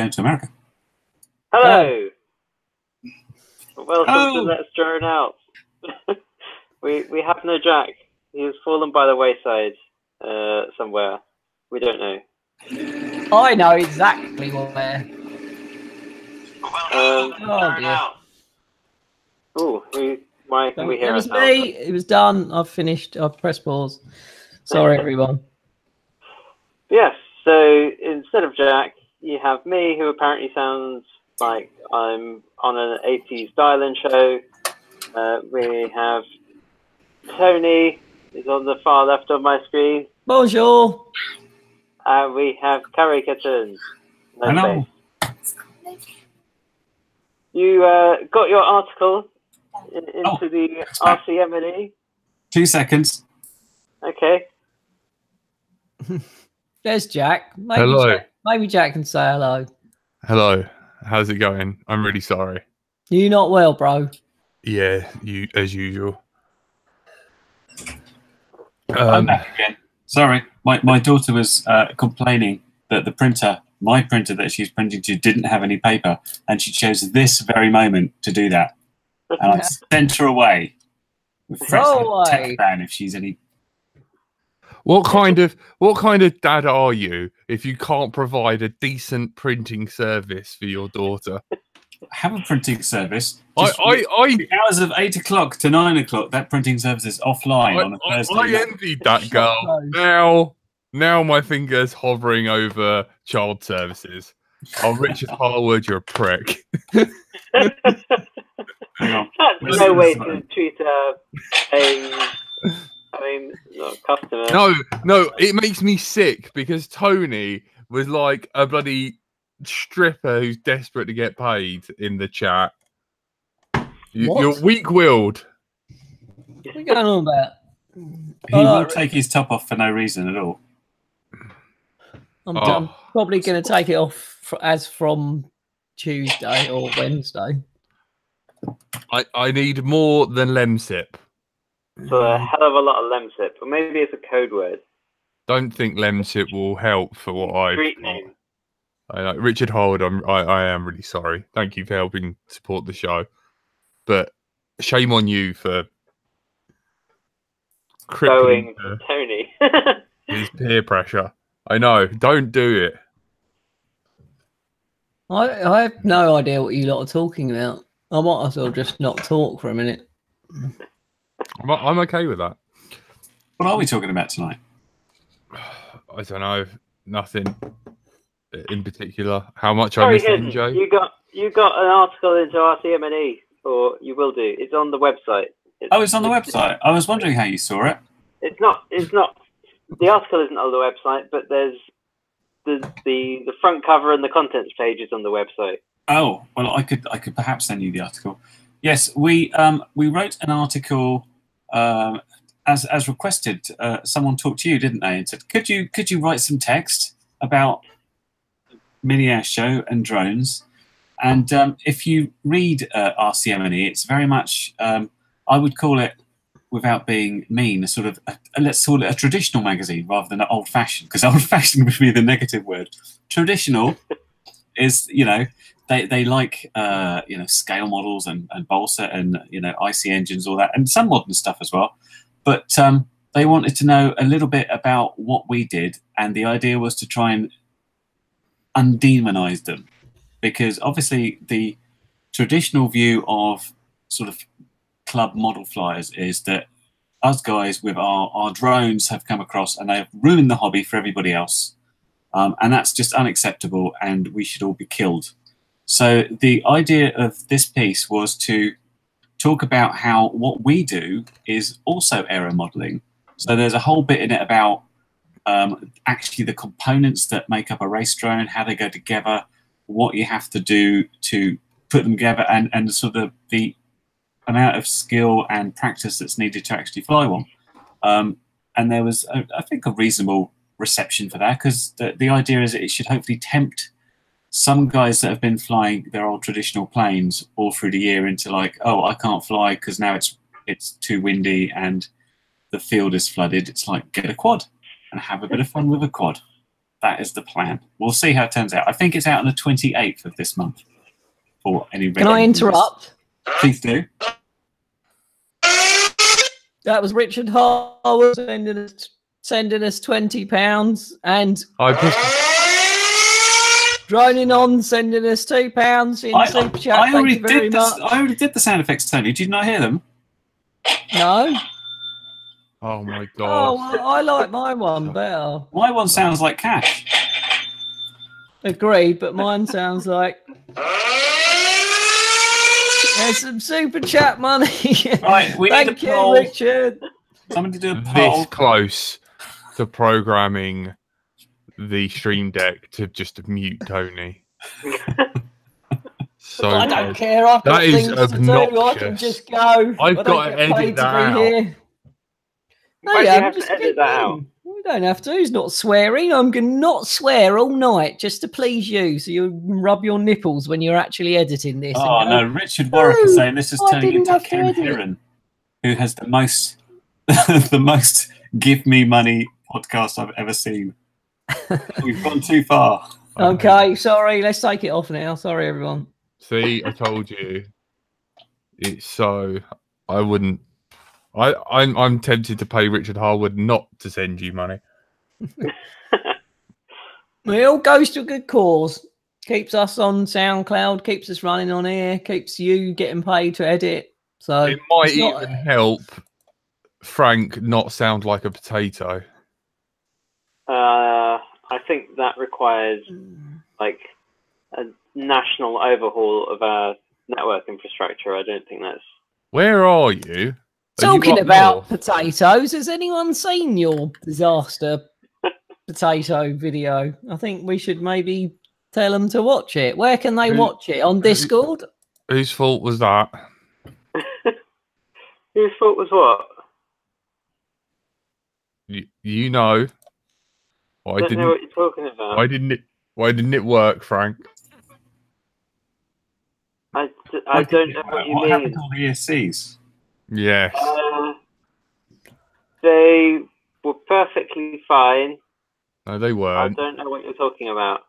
going to America. Hello. Welcome Oh. to Let's Drone Out. we have no Jack. He has fallen by the wayside somewhere. We don't know. I know exactly where. Oh dear. Why can we hear It was ourselves? me. It was done. I've finished. I've pressed pause. Sorry, everyone. Yes, so instead of Jack, you have me, who apparently sounds like I'm on an 80s dial-in show. We have Tony, who's on the far left of my screen. Bonjour. We have Carrie Kitten. No Hello. space. You got your article into the RCMNE. 2 seconds. Okay. There's Jack. Hello. Maybe Jack can say hello. Hello. How's it going? I'm really sorry. You not well, bro? Yeah, you as usual. I'm back again. Sorry, my daughter was complaining that the printer, my printer that she's printing to, didn't have any paper, and she chose this very moment to do that. And I sent her away with FrSky tech ban if she's any. What kind of dad are you if you can't provide a decent printing service for your daughter? Have a printing service. The hours of 8 o'clock to 9 o'clock. That printing service is offline on a Thursday. I envied that girl. Now my finger's hovering over child services. Oh, Richard Harwood, you're a prick. Hang on. That's no way to treat customer. No, it makes me sick because Tony was like a bloody stripper who's desperate to get paid in the chat. You're weak-willed. What are you going on about? He will take his top off for no reason at all. I'm probably going to take it off as from Tuesday or Wednesday. I need more than Lemsip. So a hell of a lot of Lemsip, or maybe it's a code word. Don't think Lemsip will help for what I. Street name. Richard Howard, I am really sorry. Thank you for helping support the show, but shame on you for crippling Tony. his peer pressure. I know. Don't do it. I have no idea what you lot are talking about. I might as well just not talk for a minute. I'm okay with that. What are we talking about tonight? I don't know. Nothing in particular. How much I miss NJ. You got an article into RCMNE, or you will do. It's on the website. It's on the website. I was wondering how you saw it. It's not. The article isn't on the website, but there's the front cover and the contents pages on the website. Oh well, I could perhaps send you the article. Yes, we wrote an article as requested. Someone talked to you, didn't they, and said, could you write some text about mini air show and drones? And if you read RCMNE, it's very much I would call it, without being mean, a sort of let's call it a traditional magazine rather than an old-fashioned, because old-fashioned would be the negative word. Traditional is, they like scale models and balsa and IC engines, all that, and some modern stuff as well. But they wanted to know a little bit about what we did, and the idea was to try and undemonize them, because obviously the traditional view of sort of club model flyers is that us guys with our drones have come across and they've ruined the hobby for everybody else, and that's just unacceptable, and we should all be killed. So the idea of this piece was to talk about how what we do is also aero modeling. So there's a whole bit in it about actually the components that make up a race drone, how they go together, what you have to do to put them together, and sort of the amount of skill and practice that's needed to actually fly one. And there was, I think, a reasonable reception for that, because the idea is that it should hopefully tempt some guys that have been flying their old traditional planes all through the year into like, oh, I can't fly because now it's too windy and the field is flooded. It's like, get a quad and have a bit of fun with a quad. that is the plan. We'll see how it turns out. I think it's out on the 28th of this month. For any Can I interrupt? Please do. That was Richard Harwood sending us £20, and droning on sending us £2 in super chat. I already Thank you very much. I already did the sound effects, Tony. Did you not hear them? No. Oh my god. Oh, well, I like my one better. My one sounds like cash. Agreed, but mine sounds like there's some super chat money. Right, we need a Thank you, poll. Richard. Somebody do a poll. This close to programming the stream deck to just mute Tony. So I don't care. I've got that is things to do. I can just go. I've got to edit that out. Here. No, Why do you have just to edit that out? We don't have to. He's not swearing. I'm going to not swear all night just to please you, so you rub your nipples when you're actually editing this. Oh no, Richard Warwick is saying this is turning into Ken Heron, who has the most the most give me money podcast I've ever seen. We've gone too far. Okay, sorry. Let's take it off now. Sorry, everyone. See, I told you. It's so I wouldn't. I'm tempted to pay Richard Harwood not to send you money. It all goes to a good cause. Keeps us on SoundCloud, keeps us running on here, keeps you getting paid to edit. So it might even help Frank not sound like a potato. I think that requires like a national overhaul of our network infrastructure. I don't think that's. Where are you? Talking about potatoes, has anyone seen your disaster potato video? I think we should maybe tell them to watch it. Where can they watch it? On Discord? Whose fault was that? Whose fault was what? You know. I don't know what you're talking about. Why didn't it work, Frank? I don't know what you mean. What happened to all the ESCs? Yes. They were perfectly fine. No, they weren't. I don't know what you're talking about.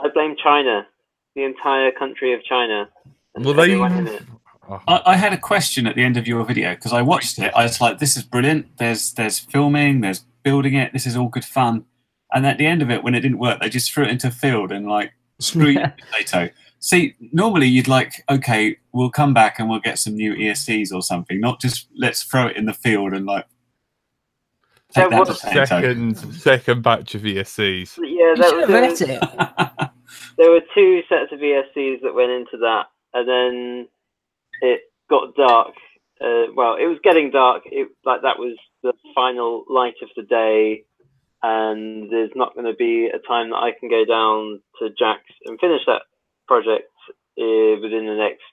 I blame China, the entire country of China. Well, they. I had a question at the end of your video because I watched it. I was like, "This is brilliant. There's filming. There's building it. This is all good fun." And at the end of it, when it didn't work, they just threw it into a field and like screw you, potato. See, normally you'd like, okay, we'll come back and we'll get some new ESCs or something, not just let's throw it in the field and like take that potato. Second batch of ESCs. Yeah, there were 2 sets of ESCs that went into that, and then it got dark. Well, it was getting dark. That was the final light of the day, and there's not going to be a time that I can go down to Jack's and finish that project within the next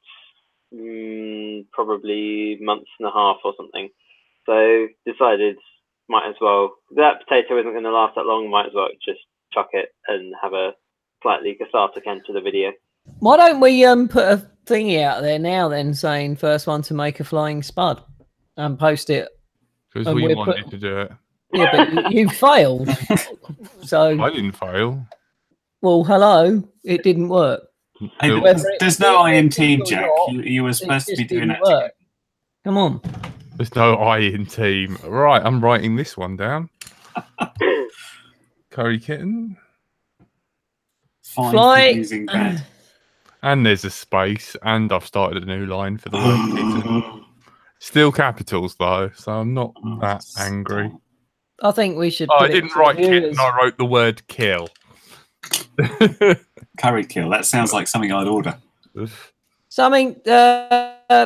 probably month and a half or something. So decided might as well. That potato isn't going to last that long. Might as well just chuck it and have a slightly cathartic end to the video. Why don't we put a thingy out there now then saying first one to make a flying spud and post it? Because we wanted to do it. Yeah, but you failed. So I didn't fail. Well, hello. It didn't work. Hey, there's no I in team, Jack. You were supposed to be doing that. Come on. There's no I in team. Right, I'm writing this one down. Curry kitten. Fly. And there's a space, and I've started a new line for the word kitten. Still capitals though, so I'm not that angry. I think we should. I didn't write kitten. I wrote the word kill. Curry kill. That sounds like something I'd order. Something.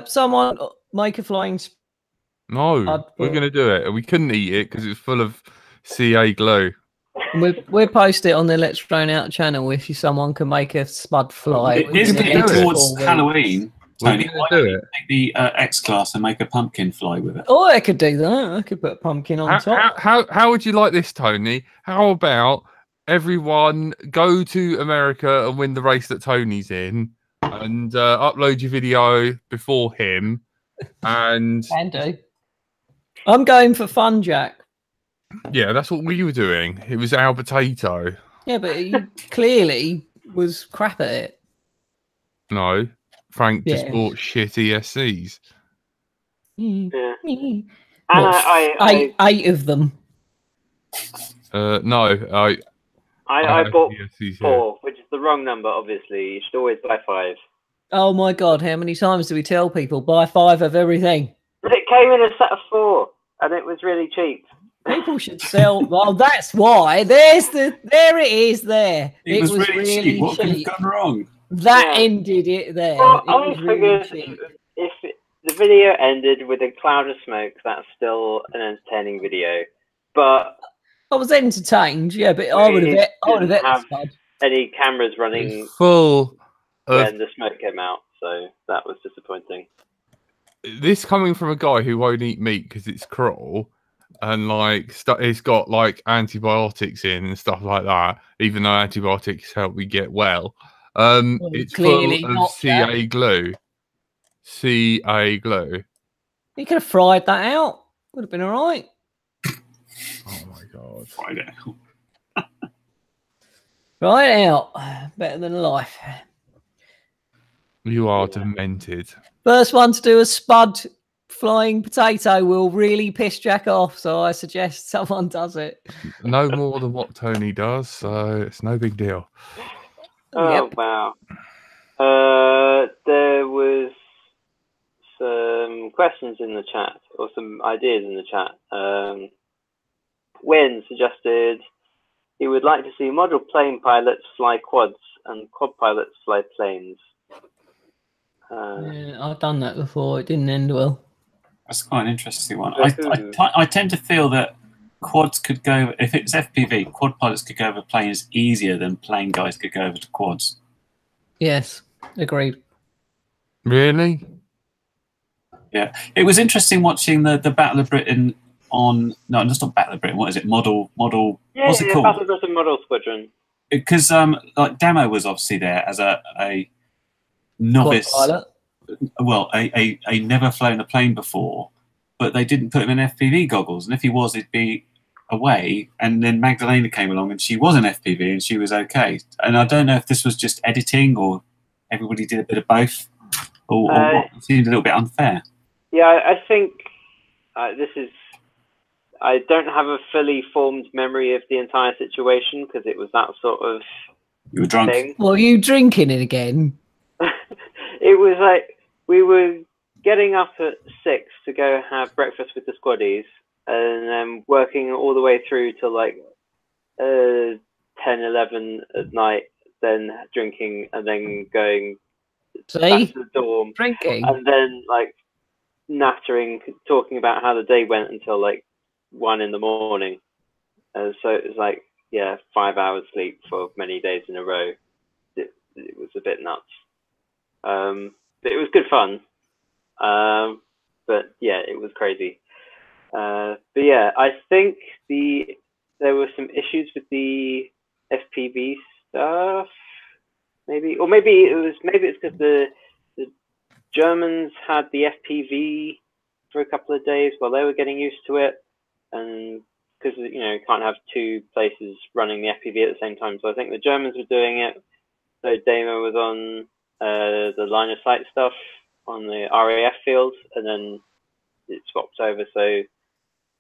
Someone make a flying. No, we're gonna do it. We couldn't eat it because it's full of CA glue. We'll post it on the Let's Drone Out channel if someone can make a spud fly. Isn't it towards Halloween, Tony? Why don't you take the X class and make a pumpkin fly with it? Oh, I could do that. I could put a pumpkin on top. How would you like this, Tony? How about everyone go to America and win the race that Tony's in, and upload your video before him, and can do. I'm going for fun, Jack. Yeah, that's what we were doing. It was our potato. Yeah, but he clearly was crap at it. No, Frank just Yeah. bought shit ESCs. Yeah. What, eight of them? No, I bought ESCs, 4, which is the wrong number, obviously. You should always buy 5. Oh my God, how many times do we tell people buy 5 of everything? But it came in a set of 4, and it was really cheap. People should sell. Well, that's why. There it is. There. It was really cheap. What could have gone wrong? That ended it there. Well, it I was figured really if the video ended with a cloud of smoke, that's still an entertaining video. But I was entertained, yeah, but I would have have any cameras running full when the smoke came out, so that was disappointing. This coming from a guy who won't eat meat because it's cruel, and like it's got like antibiotics in and stuff like that. Even though antibiotics help you get well, it's full of CA glue. CA glue. You could have fried that out. Would have been all right. Oh my God! Fried out. Right out. Better than life. You are demented. First one to do a spud flying potato will really piss Jack off, so I suggest someone does it. No more than what Tony does, so it's no big deal. Oh, wow. There was some questions in the chat, or some ideas in the chat. Wynn suggested he would like to see model plane pilots fly quads and quad pilots fly planes. Yeah, I've done that before. It didn't end well. That's quite an interesting one. I tend to feel that quads could go, if it's FPV, quad pilots could go over planes easier than plane guys could go over to quads. Yes, agreed. Really? Yeah. It was interesting watching the Battle of Britain on, no, it's not Battle of Britain, what is it? Model, yeah, what's it called? Battle of Britain Model Squadron. Because like Damo was obviously there as a novice pilot. Well, a never flown a plane before, but they didn't put him in FPV goggles, and if he was, he'd be away. And then Magdalena came along, and she was in FPV, and she was okay. And I don't know if this was just editing, or everybody did a bit of both, or what. It seemed a little bit unfair. Yeah, I think this is. I don't have a fully formed memory of the entire situation because it was that sort of. You were drunk. Thing. Well, you drinking it again? It was like we were getting up at 6 to go have breakfast with the squaddies, and then working all the way through to like 10, 11 at night, then drinking, and then going back to the dorm, drinking, and then like nattering, talking about how the day went until like 1 in the morning. So it was like 5 hours sleep for many days in a row. It was a bit nuts. But it was good fun. But yeah, it was crazy. But yeah, I think there were some issues with the FPV stuff. Maybe it's because the Germans had the FPV for a couple of days while they were getting used to it, and because you can't have 2 places running the FPV at the same time. So I think the Germans were doing it. So Damo was on the line of sight stuff on the RAF field, and then it swapped over so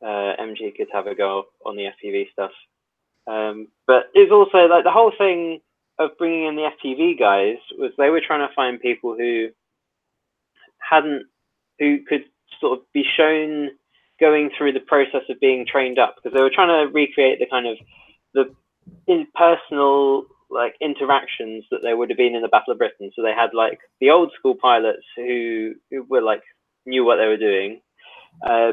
MG could have a go on the FPV stuff. But it's also like the whole thing of bringing in the FPV guys was they were trying to find people who could sort of be shown going through the process of being trained up, because they were trying to recreate the kind of the impersonal like interactions that there would have been in the Battle of Britain. So they had like the old school pilots who were like knew what they were doing,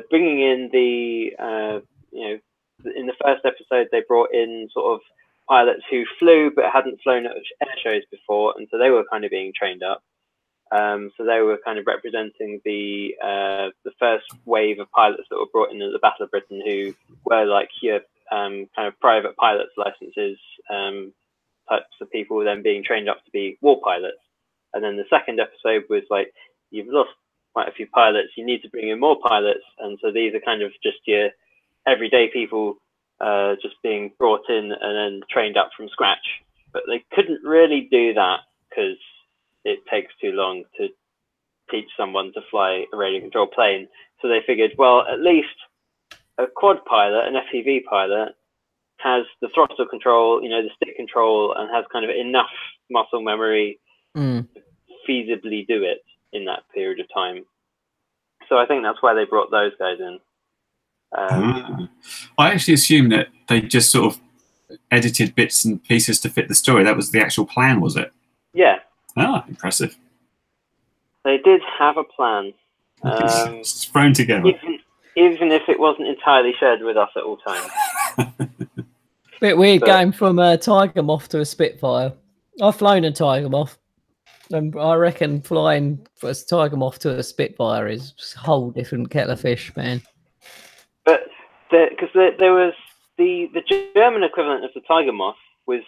bringing in the in the first episode they brought in sort of pilots who flew but hadn't flown at air shows before, and so they were kind of being trained up. So they were kind of representing the first wave of pilots that were brought in at the Battle of Britain, who were like your kind of private pilots licenses, types of people then being trained up to be war pilots. And then the second episode was like, you've lost quite a few pilots, you need to bring in more pilots. And so these are kind of just your everyday people just being brought in and then trained up from scratch. But they couldn't really do that because it takes too long to teach someone to fly a radio control plane. So they figured, well, at least a quad pilot, an FPV pilot, has the throttle control, you know, the stick control, and has kind of enough muscle memory to feasibly do it in that period of time. So I think that's why they brought those guys in. I actually assumed that they just sort of edited bits and pieces to fit the story. That was the actual plan, was it? Yeah. Ah, impressive. They did have a plan. It's thrown together. Even if it wasn't entirely shared with us at all times. Bit weird going from a Tiger Moth to a Spitfire. I've flown a Tiger Moth, and I reckon flying from a Tiger Moth to a Spitfire is a whole different kettle of fish, man. But because there was the German equivalent of the Tiger Moth was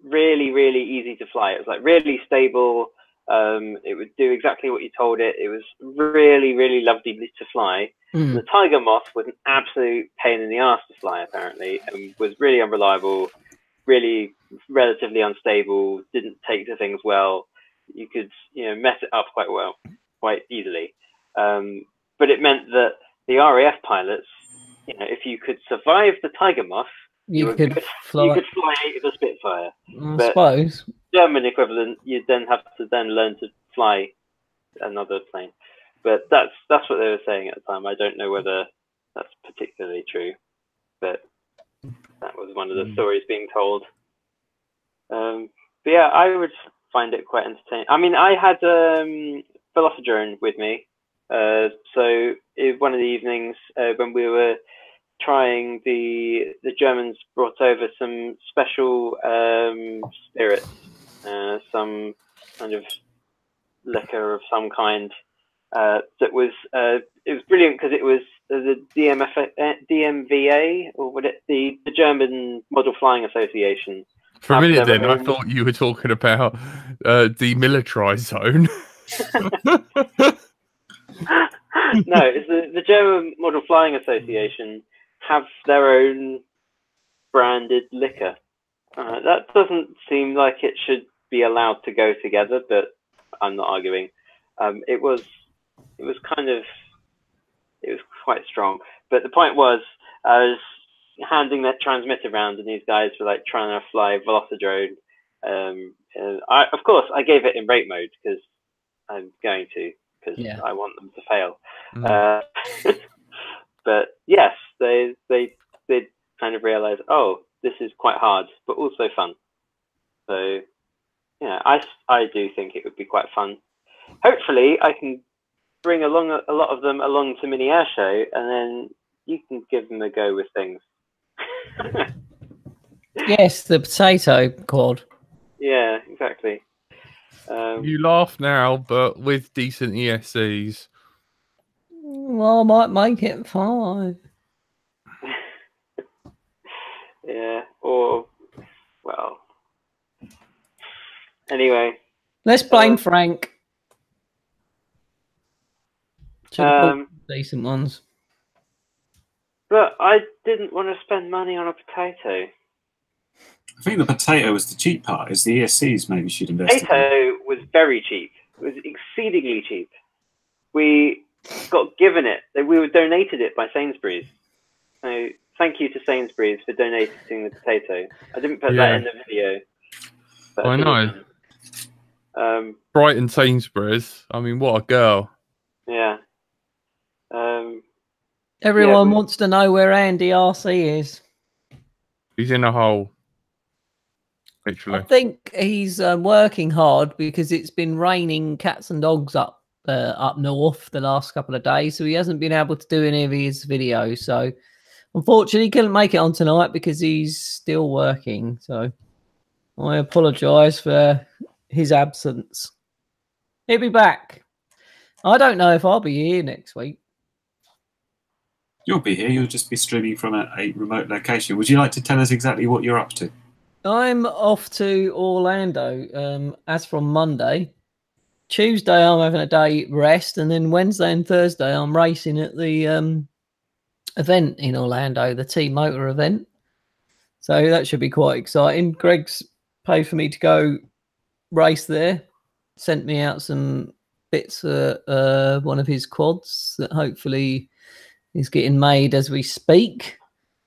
really, really easy to fly. It was like really stable. It would do exactly what you told it. It was really, really lovely to fly. The Tiger Moth was an absolute pain in the ass to fly, apparently, and was really unreliable, really relatively unstable, didn't take to things well. You could, you know, mess it up quite easily. But it meant that the RAF pilots, you know, if you could survive the Tiger Moth, you could fly the Spitfire. I suppose. German equivalent, you'd then have to learn to fly another plane. But that's what they were saying at the time. I don't know whether that's particularly true, but that was one of the stories being told. But yeah, I would find it quite entertaining. I mean, I had Velocidrone with me. So one of the evenings when we were trying, the Germans brought over some special spirits, some kind of liquor of some kind. That was it was brilliant because it was the DMVA, or what the German Model Flying Association. For a minute then, I thought you were talking about demilitarized zone. No, it's the German Model Flying Association have their own branded liquor. That doesn't seem like it should be allowed to go together, but I'm not arguing. It was quite strong. But the point was, I was handing that transmitter around, and these guys were like trying to fly Velocidrone. And of course, I gave it in rate mode because I'm going to, because I want them to fail. But yes, they did kind of realize, oh, this is quite hard, but also fun. So yeah, I do think it would be quite fun. Hopefully, I can bring along a lot of them along to Mini Air Show, and then you can give them a go with things. Yes, the potato quad. Yeah, exactly. You laugh now, but with decent ESCs. Well, I might make it 5. Yeah, or, well. Anyway. Let's blame Frank. Decent ones. But I didn't want to spend money on a potato. I think the potato was the cheap part. Is the ESCs maybe should invest in. Potato was very cheap. It was exceedingly cheap. We got given it. We were donated it by Sainsbury's. So thank you to Sainsbury's for donating the potato. I didn't put that in the video. I know. Brighton Sainsbury's. I mean, what a girl. Yeah. Everyone wants to know where Andy RC is. He's in a hole. Literally. I think he's working hard because it's been raining cats and dogs up north the last couple of days, so he hasn't been able to do any of his videos. So unfortunately, he couldn't make it on tonight because he's still working. So I apologise for his absence. He'll be back. I don't know if I'll be here next week. You'll be here. You'll just be streaming from a remote location. Would you like to tell us exactly what you're up to? I'm off to Orlando as from Monday. Tuesday, I'm having a day rest, and then Wednesday and Thursday, I'm racing at the event in Orlando, the T-Motor event. So that should be quite exciting. Greg's paid for me to go race there. Sent me out some bits for one of his quads that hopefully is getting made as we speak.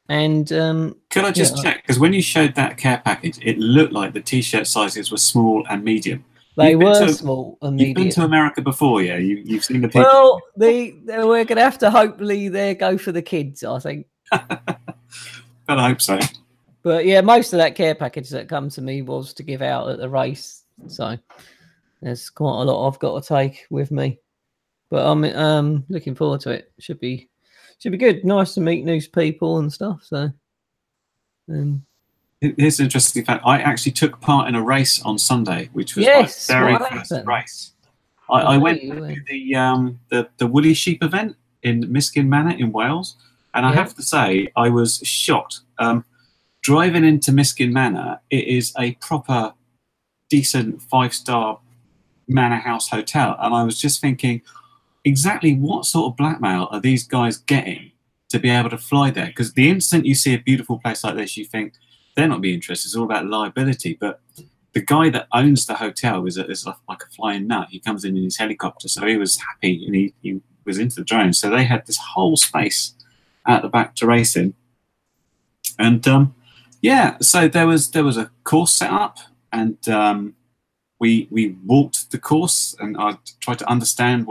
And could I just check? Because when you showed that care package, it looked like the T-shirt sizes were small and medium. They were small and medium. You've been to America before, yeah? You've seen the people. Well, we're going to have to hopefully go for the kids, I think. But I hope so. But yeah, most of that care package that come to me was to give out at the race. So there's quite a lot I've got to take with me. But I'm looking forward to it. Should be good. Nice to meet new people and stuff. So here's an interesting fact. I actually took part in a race on Sunday, which was my very first race. I went to the Woolly Sheep event in Miskin Manor in Wales, and I have to say I was shocked. Driving into Miskin Manor, it is a proper, decent 5-star manor house hotel, and I was just thinking, exactly what sort of blackmail are these guys getting to be able to fly there? Because the instant you see a beautiful place like this, you think they're not being interested. It's all about liability. But the guy that owns the hotel is like a flying nut. He comes in his helicopter, so he was happy, and he was into the drone. So they had this whole space at the back to race in, and yeah. So there was a course set up, and we walked the course, and I tried to understand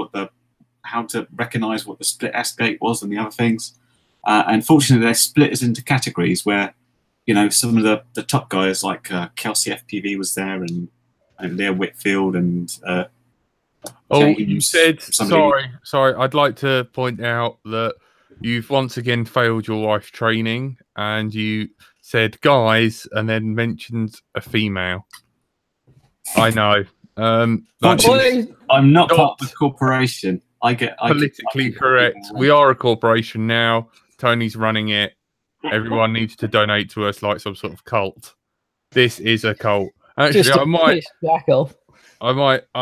how to recognise what the split S-gate was and the other things. Unfortunately, they split us into categories where, you know, some of the top guys like Kelsey FPV was there, and Leah Whitfield and James, you said sorry. I'd like to point out that you've once again failed your wife's training, and you said guys and then mentioned a female. I know. I'm not part of the corporation. I politically correct. We are a corporation now. Tony's running it. Everyone needs to donate to us like some sort of cult. This is a cult. Actually, I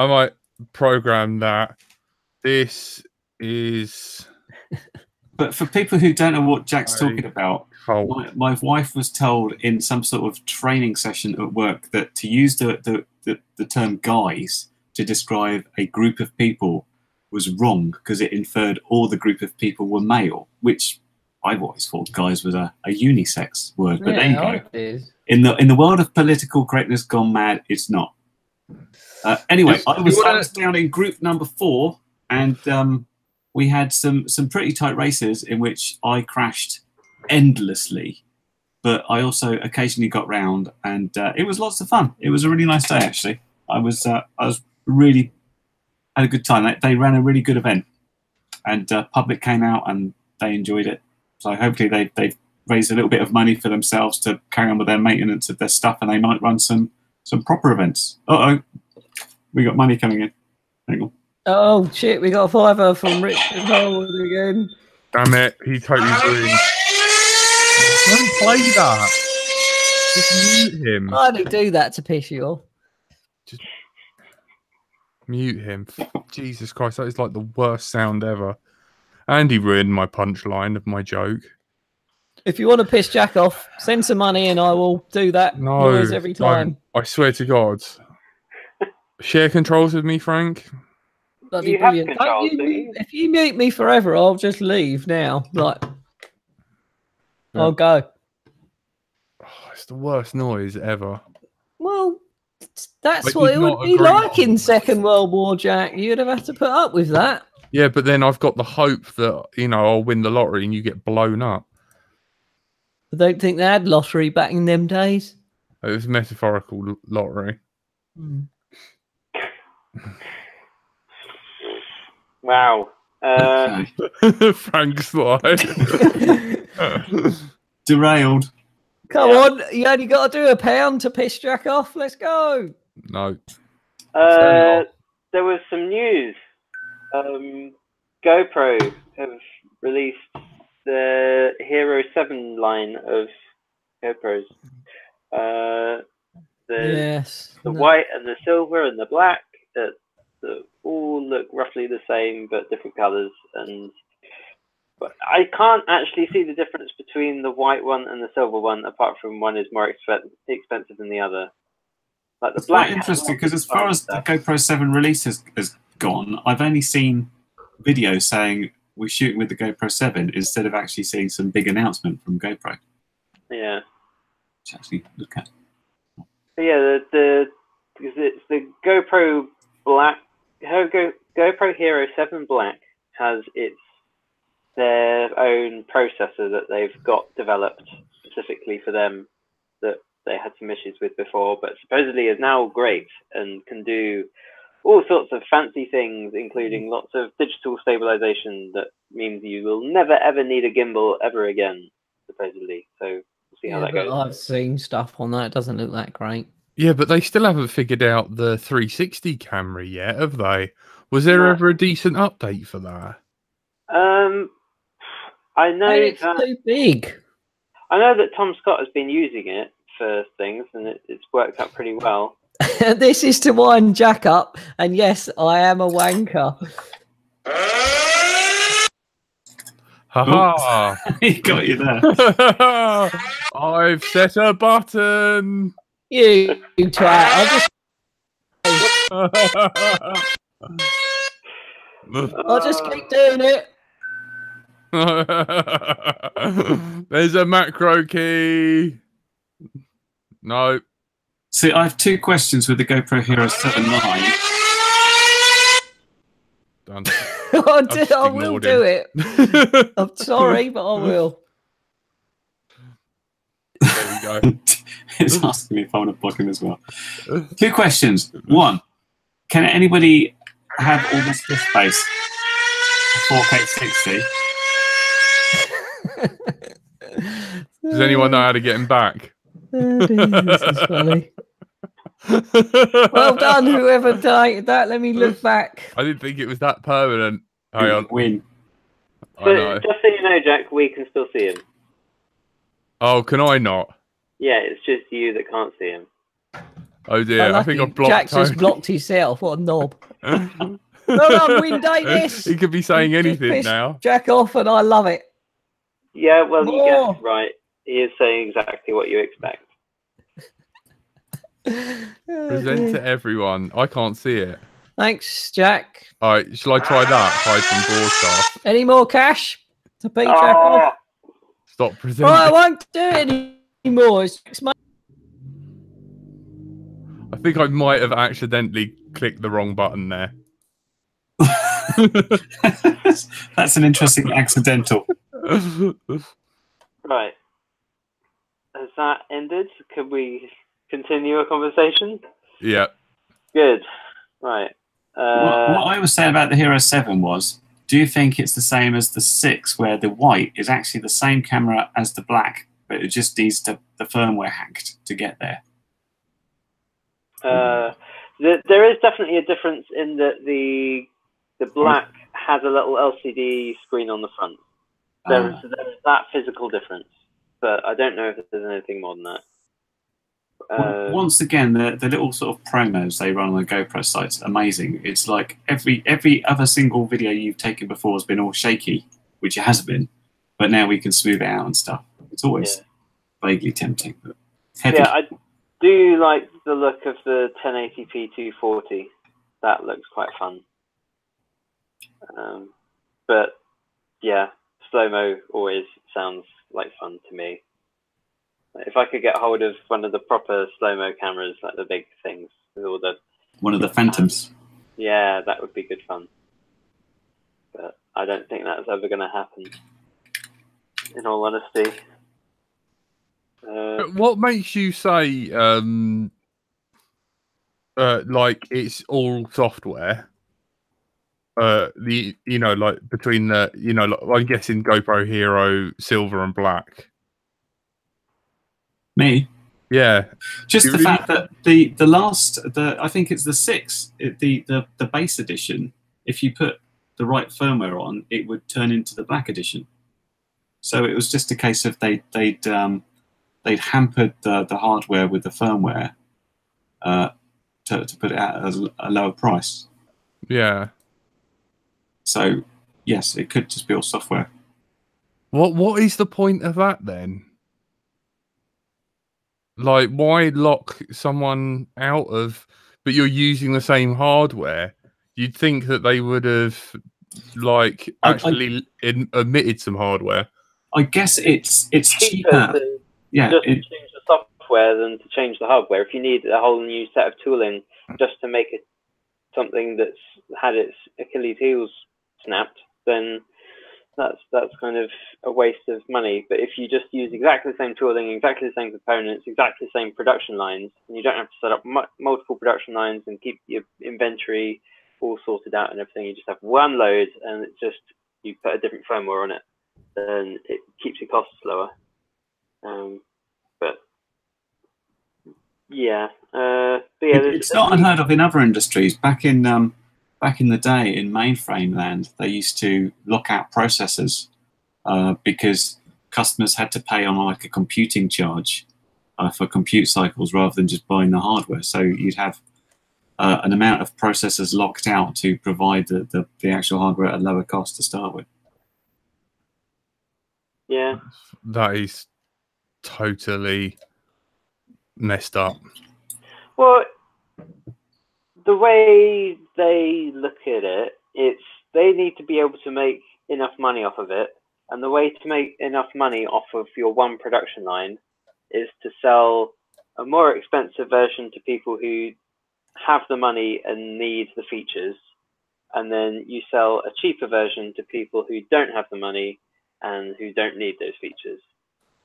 might program that. This is. But for people who don't know what Jack's talking about, my wife was told in some sort of training session at work that to use the term guys to describe a group of people was wrong because it inferred all the group of people were male, which I've always thought guys was a unisex word. But there you go. In the world of political correctness gone mad, it's not. Anyway, I was down in group number 4, and we had some pretty tight races in which I crashed endlessly, but I also occasionally got round, and it was lots of fun. It was a really nice day, actually. I was really had a good time. They ran a really good event, and public came out and they enjoyed it. So hopefully they've raised a little bit of money for themselves to carry on with their maintenance of their stuff, and they might run some proper events. We got money coming in. Hang on. Oh shit, we got a fiver from Richard Howard again. Damn it, he totally ruined. Don't play that. Just mute him. Why did he do that to piss you off? Just mute him. Jesus Christ, that is like the worst sound ever. And he ruined my punchline of my joke. If you want to piss Jack off, send some money and I will do that noise every time. I swear to God. Share controls with me, Frank. Bloody brilliant. If you mute me forever, I'll just leave now. Like, I'll go. Oh, it's the worst noise ever. Well, that's what it would be like in Second World War, Jack. You'd have had to put up with that. Yeah, but then I've got the hope that, you know, I'll win the lottery and you get blown up. I don't think they had lottery back in them days. It was metaphorical lottery. Mm. Wow. Frank's slide. Derailed. Come on, you only got to do £1 to piss Jack off. Let's go. No. There was some news. GoPro have released the Hero 7 line of GoPros. The white and the silver and the black that all look roughly the same but different colors, and But I can't actually see the difference between the white one and the silver one, apart from one is more expensive than the other. Like the black. Quite interesting because as far as the GoPro 7 release has gone, I've only seen videos saying we're shooting with the GoPro 7 instead of actually seeing some big announcement from GoPro. Yeah. Which actually look at. But yeah, because it's the GoPro Black. GoPro Hero 7 Black has their own processor that they've got developed specifically for them that they had some issues with before, but supposedly is now great and can do all sorts of fancy things, including lots of digital stabilization that means you will never ever need a gimbal ever again, supposedly. So we'll see how that goes. I've seen stuff on that. It doesn't look that great. Yeah, but they still haven't figured out the 360 camera yet, have they? Was there ever a decent update for that? I know it's too big. I know that Tom Scott has been using it for things, and it's worked out pretty well. This is to wind Jack up, and yes, I am a wanker. Haha! He got you there. I've set a button. You twat! I'll just keep doing it. There's a macro key. No. See, I have 2 questions with the GoPro Hero 7 9. Done. I will do it. I'm sorry, but I will. There we go. It's asking me if I want to plug him as well. 2 questions. 1, can anybody have all this disk space for 4K 60? Does anyone know how to get him back? Oh dear, this is funny. Well done, whoever did that. Let me look back. I didn't think it was that permanent. Hang on. Win. But just so you know, Jack, we can still see him. Oh, can I not? Yeah, it's just you that can't see him. Oh dear, I think I've blocked Jack's just blocked himself. What a knob. Well done, Win Davis. He could be saying anything now. Jack off, and I love it. Yeah, well, you guessed right. He is saying exactly what you expect. Present to everyone. I can't see it. Thanks, Jack. All right, shall I try that? Hide from broadcast. Any more cash to beat Jack off? Stop presenting. Oh, I won't do it anymore. I think I might have accidentally clicked the wrong button there. That's an interesting accidental. Right. Has that ended? Could we continue a conversation? Yeah. Good. Right. What I was saying about the Hero 7 was, do you think it's the same as the 6, where the white is actually the same camera as the black, but it just needs the firmware hacked to get there? There is definitely a difference in that the black has a little LCD screen on the front. There's that physical difference, but I don't know if there's anything more than that. Once again, the little sort of promos they run on the GoPro site's amazing. It's like every other single video you've taken before has been all shaky, which it has been, but now we can smooth it out and stuff. It's always vaguely tempting, but heavy. Yeah, I do like the look of the 1080p 240. That looks quite fun. But yeah, slow-mo always sounds like fun to me. If I could get hold of one of the proper slow-mo cameras, like the big things with all the... One of the Phantoms. Yeah, that would be good fun. But I don't think that's ever going to happen, in all honesty. What makes you say, like, it's all software? Like, between the, like, I'm guessing GoPro Hero Silver and Black. Me? Yeah. Just the fact that I think it's the 6, the base edition, if you put the right firmware on, it would turn into the black edition. So it was just a case of they'd hampered the hardware with the firmware to put it out at a lower price. Yeah. So yes, it could just be all software. What is the point of that then? Like, why lock someone out of? But you're using the same hardware. You'd think that they would have, like, actually omitted some hardware. I guess it's cheaper. To just change the software than to change the hardware. If you need a whole new set of tooling just to make it something that's had its Achilles heels snapped, then that's kind of a waste of money. But if you just use exactly the same tooling, exactly the same components, exactly the same production lines, and you don't have to set up multiple production lines and keep your inventory all sorted out and everything, you just have one load and it just, you put a different firmware on it, then it keeps your costs lower. But yeah, it's not unheard of in other industries. Back in the day in mainframe land, they used to lock out processors because customers had to pay on like a computing charge for compute cycles rather than just buying the hardware. So you'd have an amount of processors locked out to provide the actual hardware at a lower cost to start with. Yeah, that is totally messed up. Well, the way they look at it, it's they need to be able to make enough money off of it, and the way to make enough money off of your one production line is to sell a more expensive version to people who have the money and need the features, and then you sell a cheaper version to people who don't have the money and who don't need those features.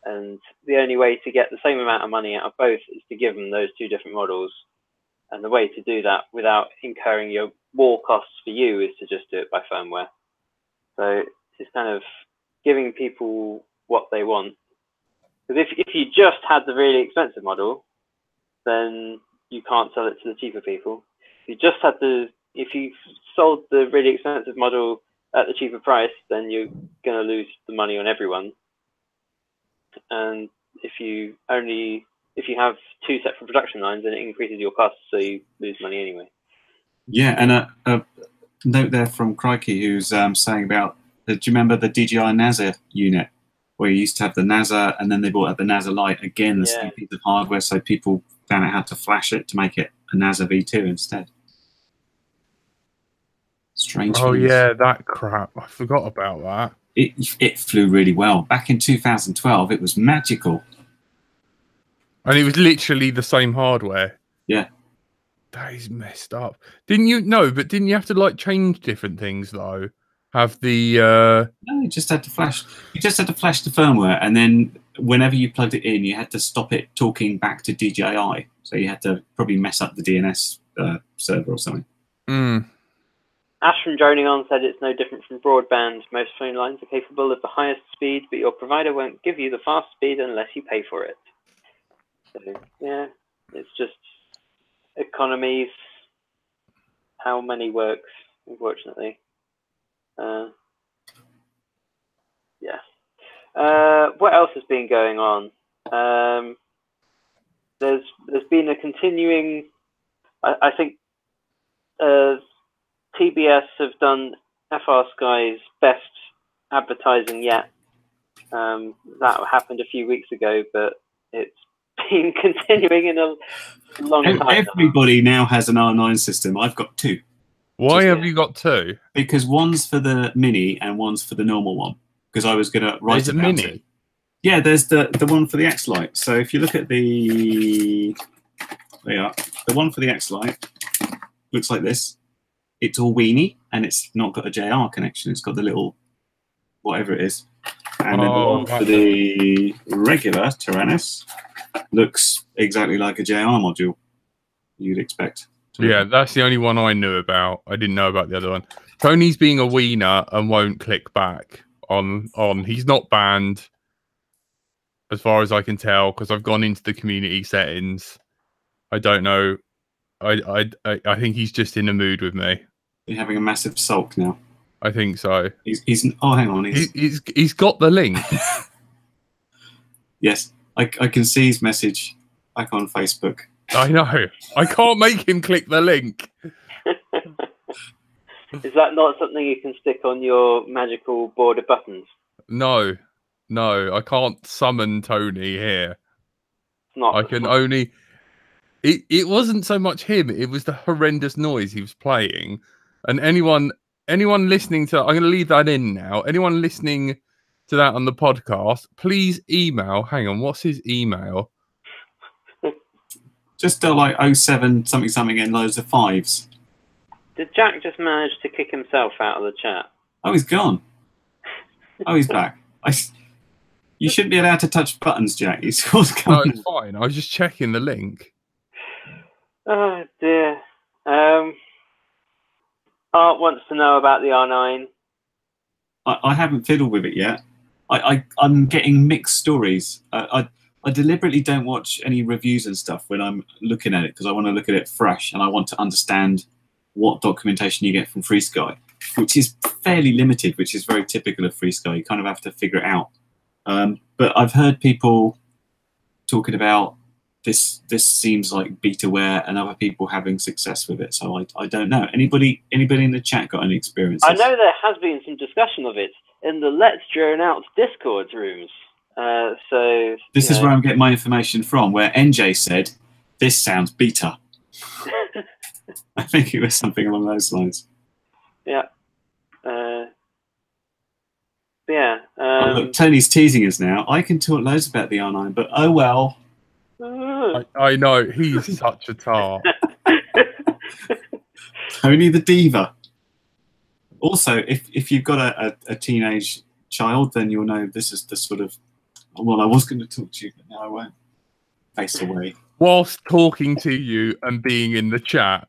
And the only way to get the same amount of money out of both is to give them those two different models. And the way to do that without incurring your more costs for you is to just do it by firmware. So it's kind of giving people what they want. Because if you just had the really expensive model, then you can't sell it to the cheaper people. If you sold the really expensive model at the cheaper price, then you're going to lose the money on everyone. And if you have two separate production lines, then it increases your costs, so you lose money anyway. Yeah, and a note there from Crikey, who's saying about, do you remember the DJI NASA unit, where you used to have the NASA, and then they brought out the NASA Lite, again, the same piece of hardware, so people found out how to flash it to make it a NASA V2 instead. Strange. Oh, yeah, that crap. I forgot about that. It flew really well. Back in 2012, it was magical. And it was literally the same hardware. Yeah. That is messed up. Didn't you have to like change different things though? Have the No, you just had to flash. You just had to flash the firmware, and then whenever you plugged it in, you had to stop it talking back to DJI. So you had to probably mess up the DNS server or something. Ash from Droning On said it's no different from broadband. Most phone lines are capable of the highest speed, but your provider won't give you the fast speed unless you pay for it. So, yeah, it's just economies, how money works, unfortunately. Yeah. What else has been going on? There's been a continuing, I think TBS have done FrSky's best advertising yet. That happened a few weeks ago, but it's been continuing in a long time. Everybody now has an R9 system. I've got two. Why have you got two? Because one's for the Mini and one's for the normal one. Because I was going to write about Mini? it. Yeah, there's the one for the X-Lite. So if you look at the one for the X-Lite looks like this. It's all weenie, and it's not got a JR connection. It's got the little whatever it is. And then the one for the regular Tyrannus looks exactly like a JR module you'd expect. Yeah, that's the only one I knew about. I didn't know about the other one. Tony's being a wiener and won't click back on. He's not banned, as far as I can tell, because I've gone into the community settings. I don't know. I think he's just in the mood with me. You're having a massive sulk now. I think so. He's oh, hang on. He's got the link. Yes, I can see his message back on Facebook. I know. I can't make him click the link. Is that not something you can stick on your magical board of buttons? No. No, I can't summon Tony here. Not I can only. It wasn't so much him. It was the horrendous noise he was playing, and anyone listening to. I'm going to leave that in now. Anyone listening to that on the podcast, please email. Hang on, what's his email? Just like 07 something something and loads of fives. Did Jack just manage to kick himself out of the chat? Oh, he's gone. Oh, he's back. You shouldn't be allowed to touch buttons, Jack. He's gone. No, it's fine. I was just checking the link. Oh dear. Art wants to know about the R9. I haven't fiddled with it yet. I'm getting mixed stories. I deliberately don't watch any reviews and stuff when I'm looking at it because I want to look at it fresh and I want to understand what documentation you get from FrSky, which is fairly limited, which is very typical of FrSky. You kind of have to figure it out. But I've heard people talking about this seems like betaware and other people having success with it. So I don't know. Anybody in the chat got any experience? I know there has been some discussion of it in the Let's Drone Out Discord rooms. So this is where I'm getting my information from, where NJ said, this sounds beta. I think it was something along those lines. Yeah. Yeah. Oh, look, Tony's teasing us now. I can talk loads about the R9, but oh well. I know, he's such a tart. Tony the diva. Also, if you've got a teenage child, then you'll know this is the sort of... Well, I was going to talk to you, but now I won't. Face away. Whilst talking to you and being in the chat,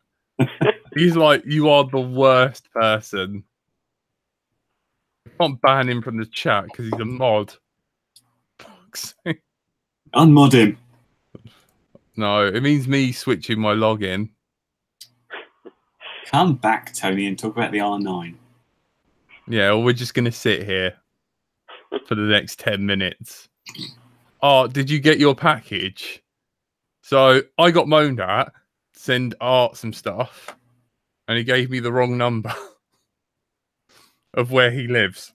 he's like, you are the worst person. I can't ban him from the chat because he's a mod. Unmod him. No, it means me switching my login. Come back, Tony, and talk about the R9. Yeah, well, we're just going to sit here for the next 10 minutes. Oh, did you get your package? So I got moaned at, send Art some stuff, and he gave me the wrong number of where he lives,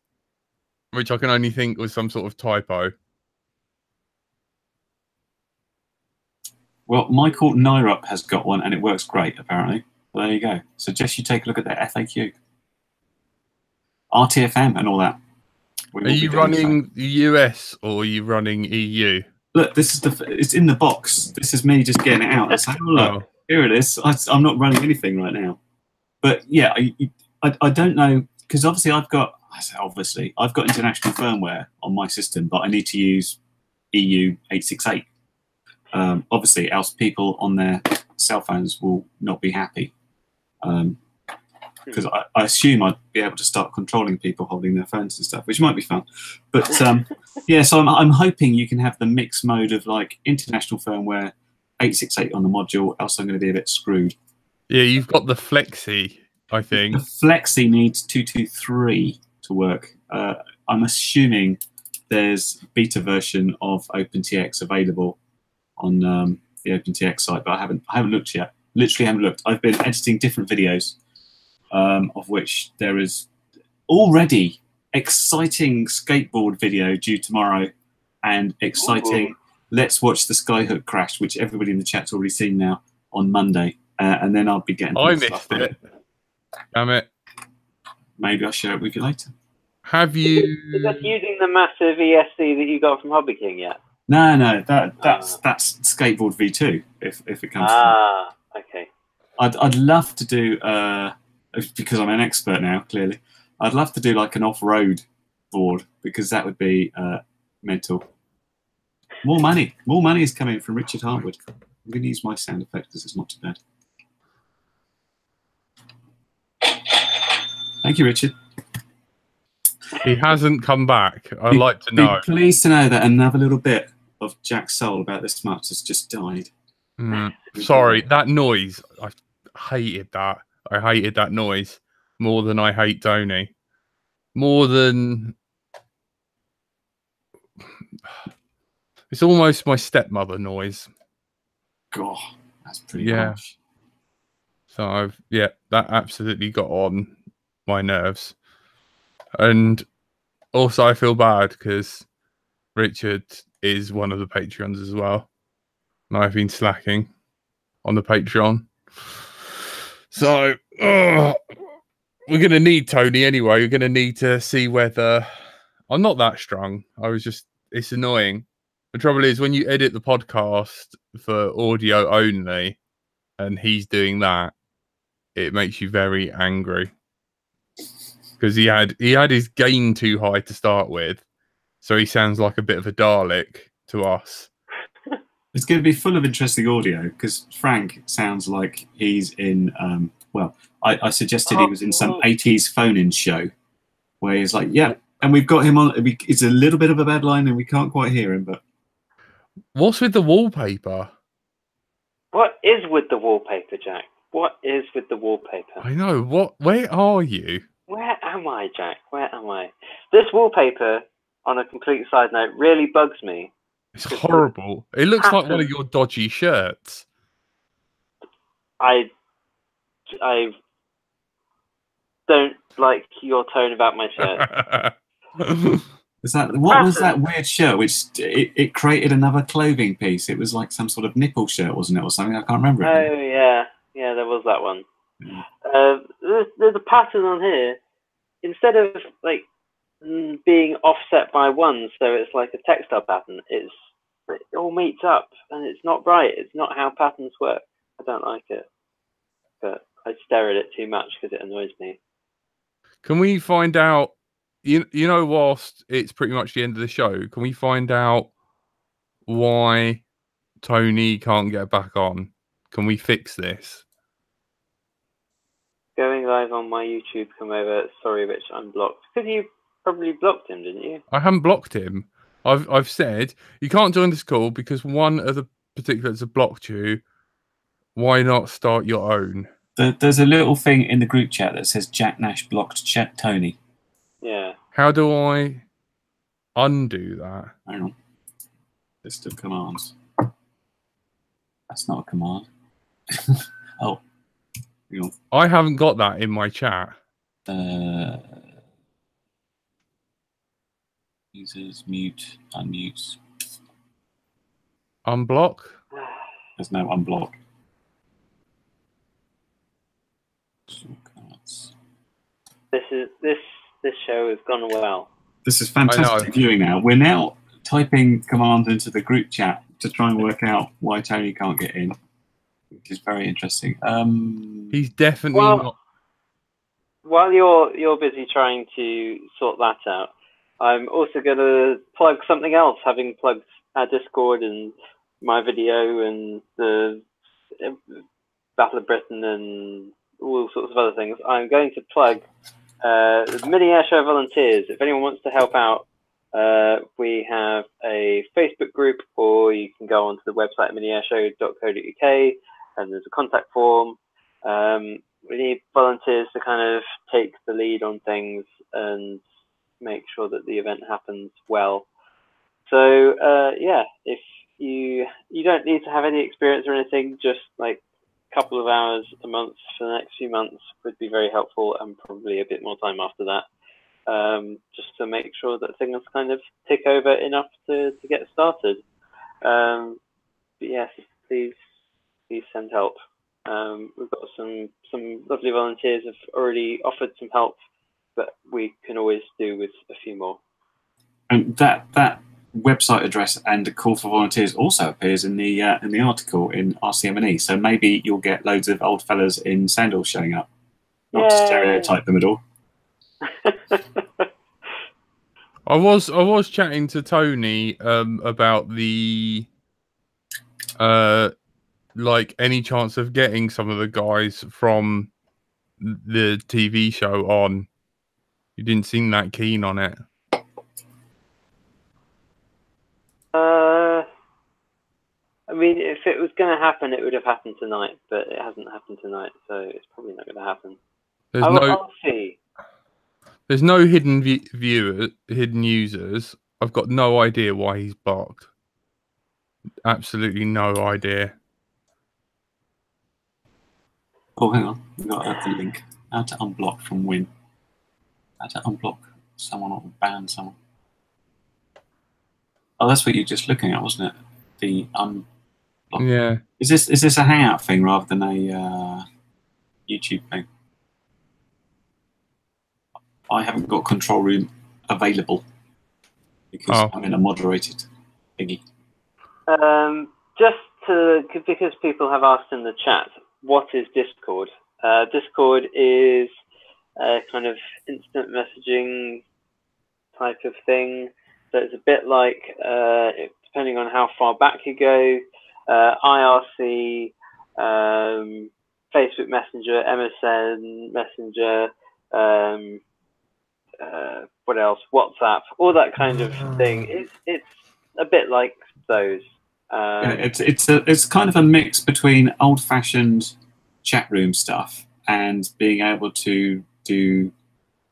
which I can only think was some sort of typo. Well, Michael Nyrup has got one, and it works great, apparently. Well, there you go. Suggest you take a look at their FAQ. RTFM and all that. Are you running the US or are you running EU? Look, this is it's in the box. This is me just getting it out. Let's have a look. Here it is. I'm not running anything right now. But yeah, I don't know, because obviously I've got international firmware on my system, but I need to use EU 868. Obviously, else people on their cell phones will not be happy. Because I assume I'd be able to start controlling people holding their phones and stuff, which might be fun. But yeah, so I'm hoping you can have the mixed mode of like international firmware, 868 on the module, else I'm going to be a bit screwed. Yeah, you've got the Flexi, I think. The Flexi needs 223 to work. I'm assuming there's beta version of OpenTX available on the OpenTX site, but I haven't looked yet. Literally haven't looked. I've been editing different videos, of which there is already exciting skateboard video due tomorrow, and exciting let's watch the Skyhook crash, which everybody in the chat's already seen now, on Monday. And then I'll be getting... I missed it. Damn it. Maybe I'll share it with you later. Have you... Is that using the massive ESC that you got from Hobby King yet? No, that's Skateboard V2, if it comes to okay. I'd love to do, because I'm an expert now, clearly, I'd love to do like an off-road board, because that would be mental. More money is coming from Richard Hartwood. I'm going to use my sound effect because it's not too bad. Thank you, Richard. He hasn't come back. I'd like to know. Be pleased to know that another little bit of Jack's soul about this much has just died. Sorry, that noise. I hated that. I hated that noise more than I hate Tony. More than... It's almost my stepmother noise. God, that's pretty harsh. So that absolutely got on my nerves. And also I feel bad because Richard is one of the Patreons as well. And I've been slacking on the Patreon. So we're going to need Tony anyway. We're going to need to see whether... I'm not that strong. It's annoying. The trouble is when you edit the podcast for audio only and he's doing that, it makes you very angry. Because he had his gain too high to start with. So he sounds like a bit of a Dalek to us. It's going to be full of interesting audio because Frank sounds like he's in, I suggested he was in some 80s phone-in show where he's like, yeah, and we've got him on. It's a little bit of a bad line and we can't quite hear him, but... What's with the wallpaper? What is with the wallpaper, Jack? What is with the wallpaper? I know. Where are you? Where am I, Jack? Where am I? This wallpaper, on a complete side note, really bugs me. It's horrible. It looks like one of your dodgy shirts. I don't like your tone about my shirt. What was that weird shirt? Which it created another clothing piece. It was like some sort of nipple shirt, wasn't it, or something? I can't remember. Oh yeah, there was that one. Yeah. There's a pattern on here. Instead of like being offset by one, so it's like a textile pattern. It all meets up, and it's not right. It's not how patterns work. I don't like it, but I stare at it too much because it annoys me. Can we find out? You know, whilst it's pretty much the end of the show, can we find out why Tony can't get back on? Can we fix this? Going live on my YouTube, come over. Sorry, Rich, I'm blocked. Because you probably blocked him, didn't you? I haven't blocked him. I've said you can't join this call because one of the particulars have blocked you. Why not start your own? There's a little thing in the group chat that says Jack Nash blocked Tony. Yeah. How do I undo that? Hang on. List of commands. That's not a command. Oh. Hang on. I haven't got that in my chat. Users, mute, unmute. Unblock? There's no unblock. This show has gone well. This is fantastic viewing now. We're now typing commands into the group chat to try and work out why Tony can't get in, which is very interesting. He's definitely not. While you're busy trying to sort that out, I'm also going to plug something else, having plugged our Discord and my video and the Battle of Britain and all sorts of other things. I'm going to plug the Mini Airshow Volunteers. If anyone wants to help out, we have a Facebook group, or you can go onto the website miniairshow.co.uk and there's a contact form. We need volunteers to kind of take the lead on things and make sure that the event happens well. So yeah, if you don't need to have any experience or anything, just like a couple of hours a month for the next few months would be very helpful, and probably a bit more time after that, just to make sure that things kind of tick over enough to get started. But yes, please send help. We've got some lovely volunteers have already offered some help, but we can always do with a few more. And that website address and the call for volunteers also appears in the article in RCM&E. So maybe you'll get loads of old fellas in sandals showing up. Not to stereotype them at all. I was chatting to Tony about the like any chance of getting some of the guys from the TV show on. You didn't seem that keen on it. I mean, if it was going to happen, it would have happened tonight, but it hasn't happened tonight, so it's probably not going to happen. I'll see. There's no hidden hidden users. I've got no idea why he's blocked. Absolutely no idea. Oh, hang on. We've got a link. How to unblock from Win. How to unblock someone or ban someone. Oh, that's what you're just looking at, wasn't it? The Yeah. Is this a Hangout thing rather than a YouTube thing? I haven't got control room available because I'm in a moderated thingy. Because people have asked in the chat, what is Discord? Discord is a kind of instant messaging type of thing. So it's a bit like, depending on how far back you go, IRC, Facebook Messenger, MSN Messenger, what else? WhatsApp, all that kind of thing. It's a bit like those. It's kind of a mix between old-fashioned chat room stuff and being able to do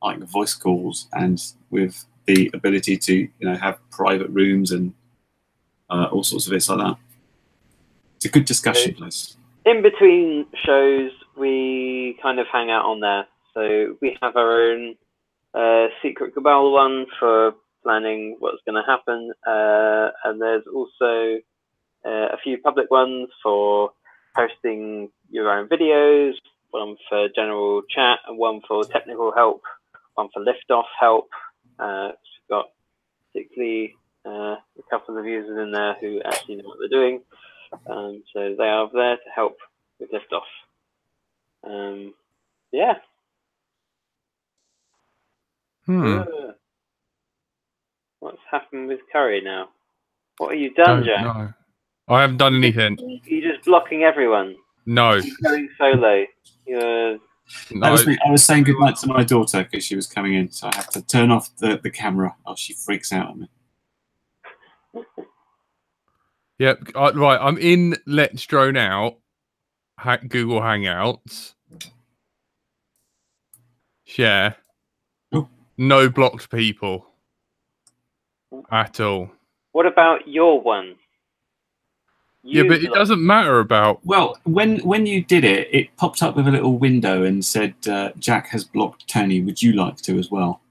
like voice calls, and with the ability to have private rooms and all sorts of bits like that. It's a good discussion place. In between shows, we kind of hang out on there. So we have our own secret cabal one for planning what's going to happen, and there's also a few public ones for posting your own videos, one for general chat, and one for technical help, one for liftoff help. We've got particularly a couple of users in there who actually know what they're doing, so they are there to help with liftoff. Yeah. What's happened with Curry now? What have you done, Jack? No, I haven't done anything. You're just blocking everyone. No. You're going solo. I was saying goodnight to my daughter because she was coming in, so I have to turn off the camera or she freaks out on me. Yep. Right. I'm in Let's Drone Out, Google Hangouts. Share. Ooh. No blocked people at all. What about your one? Yeah, but it doesn't matter about. Well, when you did it, it popped up with a little window and said, "Jack has blocked Tony. Would you like to as well?"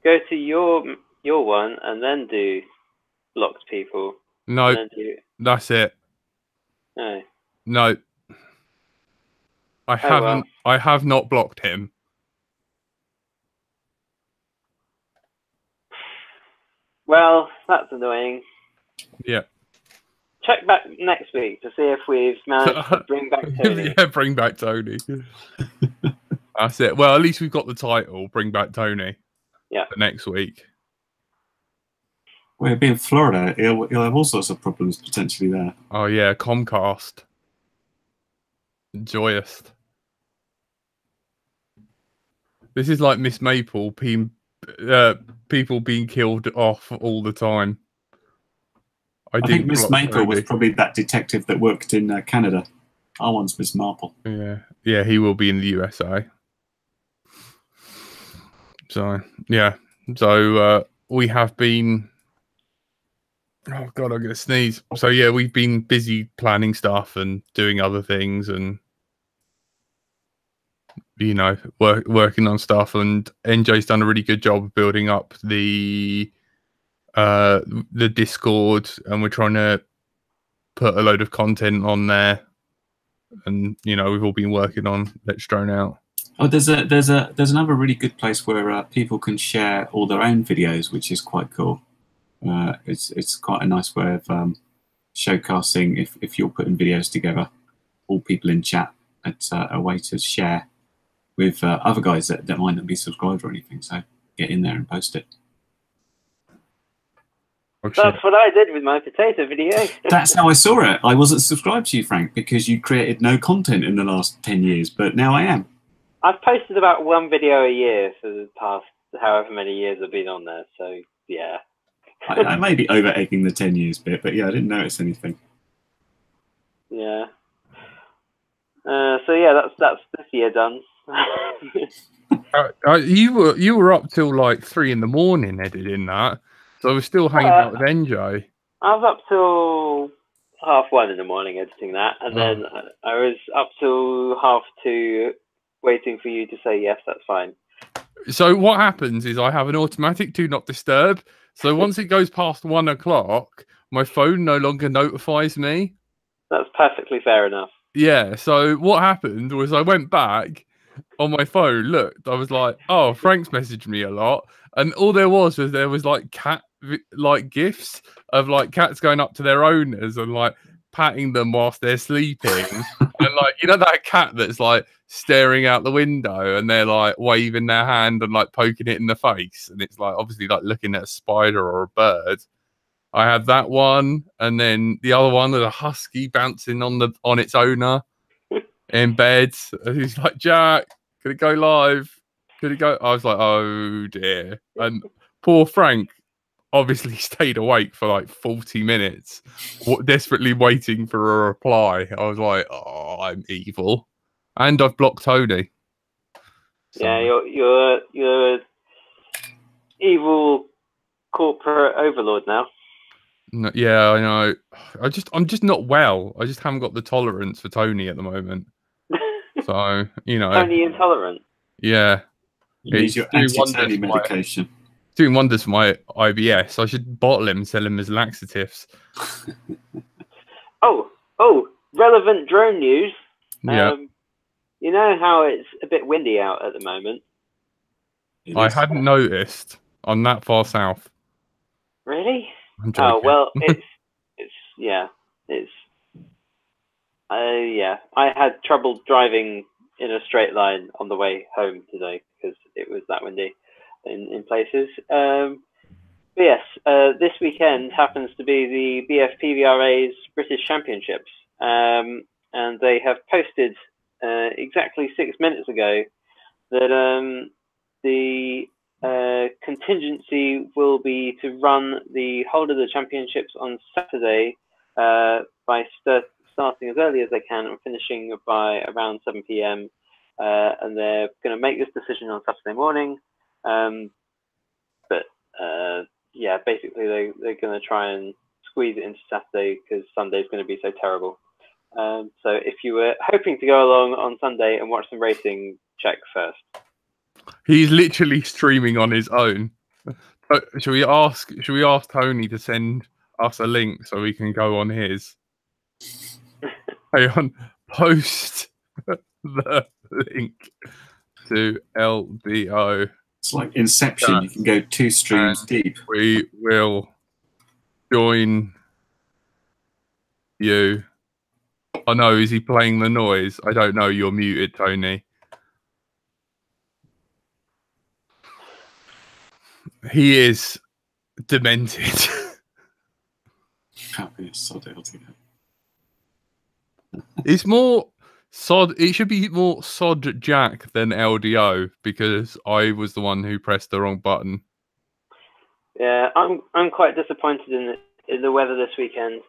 Go to your one and then do blocked people. No, that's it. No. No. I haven't. Well. I have not blocked him. Well, that's annoying. Yeah. Check back next week to see if we've managed to bring back Tony. Yeah, bring back Tony. That's it. Well, at least we've got the title, Bring Back Tony. Yeah. For next week. Well, he'll be in Florida. He'll have all sorts of problems potentially there. Oh, yeah, Comcast. Joyous. This is like Miss Maple, people being killed off all the time. I think Miss Maple was probably that detective that worked in Canada. Our one's Miss Marple. Yeah, yeah, he will be in the USA. So yeah, so we have been. Oh God, I'm gonna sneeze. So yeah, we've been busy planning stuff and doing other things, and working on stuff. And NJ's done a really good job of building up the Discord, and we're trying to put a load of content on there, and we've all been working on Let's Drone Out. Oh, there's another really good place where people can share all their own videos, which is quite cool. It's quite a nice way of showcasing if you're putting videos together, all people in chat. It's a way to share with other guys that might not be subscribed or anything. So get in there and post it. That's what I did with my potato video. That's how I saw it. I wasn't subscribed to you, Frank, because you created no content in the last 10 years, but now I am. I've posted about one video a year for the past however many years I've been on there, so yeah. I may be over-egging the 10 years bit, but yeah, I didn't notice anything. Yeah. So yeah, that's this year done. You were up till like 3 in the morning editing that. So I was still hanging out with NJ. I was up till 1:30 in the morning editing that, and then I was up till 2:30 waiting for you to say yes, that's fine. So what happens is I have an automatic do not disturb. So once it goes past 1 o'clock, my phone no longer notifies me. That's perfectly fair enough. Yeah. So what happened was I went back on my phone, looked, I was like, oh, Frank's messaged me a lot. And all there was like cat like gifs of like cats going up to their owners and like patting them whilst they're sleeping. And like, you know, that cat that's like staring out the window and they're like waving their hand and like poking it in the face. And it's like obviously like looking at a spider or a bird. I had that one, and then the other one was a husky bouncing on its owner in bed. He's like, Jack, could it go live? Could it go? I was like, oh dear. And poor Frank obviously stayed awake for like 40 minutes, desperately waiting for a reply. I was like, oh, I'm evil. And I've blocked Tony. So. Yeah, you're evil corporate overlord now. No, yeah, I know. I'm just not well. I just haven't got the tolerance for Tony at the moment. So, you know. Tony intolerant. Yeah. You need your anti-Tony medication. Doing wonders for my IBS. I should bottle him and sell him as laxatives. Oh, relevant drone news. Yeah. You know how it's a bit windy out at the moment? I hadn't noticed. I'm that far south. Really? I'm joking. Oh, well, I had trouble driving in a straight line on the way home today because it was that windy in places. But yes, this weekend happens to be the BFPVRA's British Championships, and they have posted exactly 6 minutes ago that the contingency will be to run the whole of the championships on Saturday by starting as early as they can and finishing by around 7 p.m. And they're going to make this decision on Saturday morning. Yeah, basically they're going to try and squeeze it into Saturday because Sunday's going to be so terrible. So if you were hoping to go along on Sunday and watch some racing, check first. He's literally streaming on his own. Should we ask Tony to send us a link so we can go on his? Hang on, post the link to LDO. It's like Inception. You can go 2 streams deep. We will join you. Oh no, is he playing the noise? I don't know. You're muted, Tony. He is demented. Can't be a sod altogether. It's more sod. It should be more sod Jack than LDO because I was the one who pressed the wrong button. Yeah, I'm quite disappointed in the weather this weekend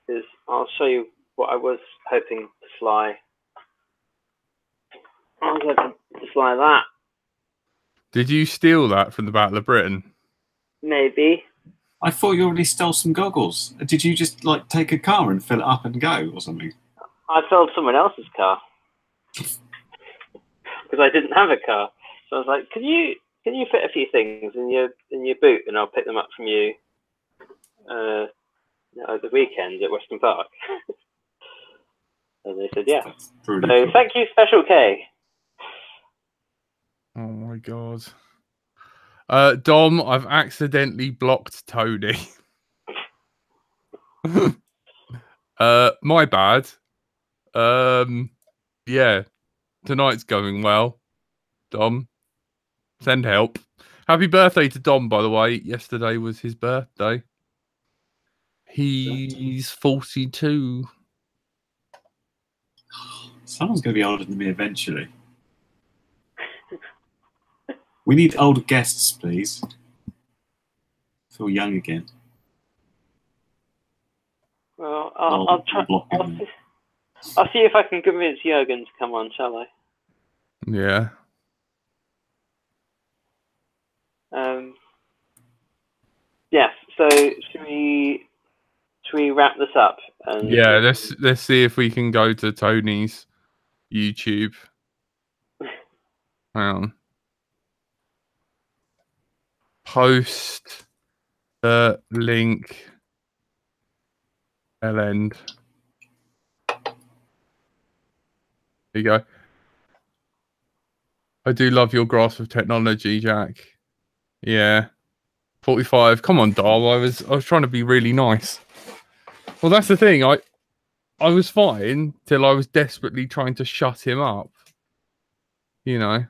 because I'll show you what I was hoping to fly. I was hoping to fly that. Did you steal that from the Battle of Britain? Maybe. I thought you already stole some goggles. Did you just like take a car and fill it up and go or something? I filled someone else's car because I didn't have a car. So I was like, can you fit a few things in your boot and I'll pick them up from you at the weekend at Western Park? And they said, yeah. So cool. Thank you, Special K. Oh my god. Dom, I've accidentally blocked Tony. My bad. Yeah. Tonight's going well. Dom, send help. Happy birthday to Dom, by the way. Yesterday was his birthday. He's 42. Someone's going to be older than me eventually. We need older guests, please. Feel young again. Well, I'll try. I'll see if I can convince Jürgen to come on, shall I? Yeah. Yes. So should we wrap this up? Yeah. Let's see if we can go to Tony's YouTube. Hang on. Post the link. End. There you go. I do love your grasp of technology, Jack. Yeah. 45. Come on, Dom. I was trying to be really nice. Well, that's the thing. I was fine till I was desperately trying to shut him up. You know.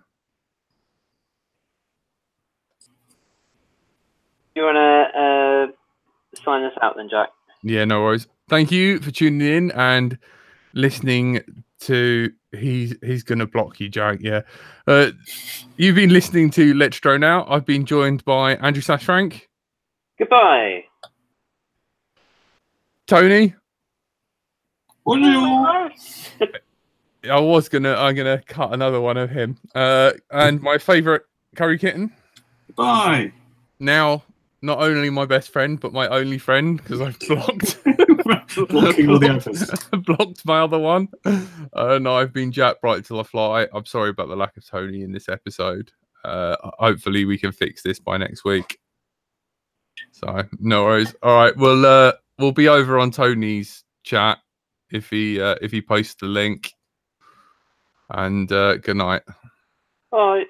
You wanna sign us out then, Jack? Yeah, no worries. Thank you for tuning in and listening to he's gonna block you, Jack. Yeah. You've been listening to Let's Drone Out. I've been joined by Andrew / Frank. Goodbye. Tony. Bonjour. I'm gonna cut another one of him. And my favourite Curry Kitten. Bye. Now, not only my best friend, but my only friend, because I've blocked blocking all the others. Blocked my other one. No, I've been Jack Bright till I fly. I'm sorry about the lack of Tony in this episode. Hopefully we can fix this by next week. So no worries. All right, we'll be over on Tony's chat if he posts the link. And good night. Bye.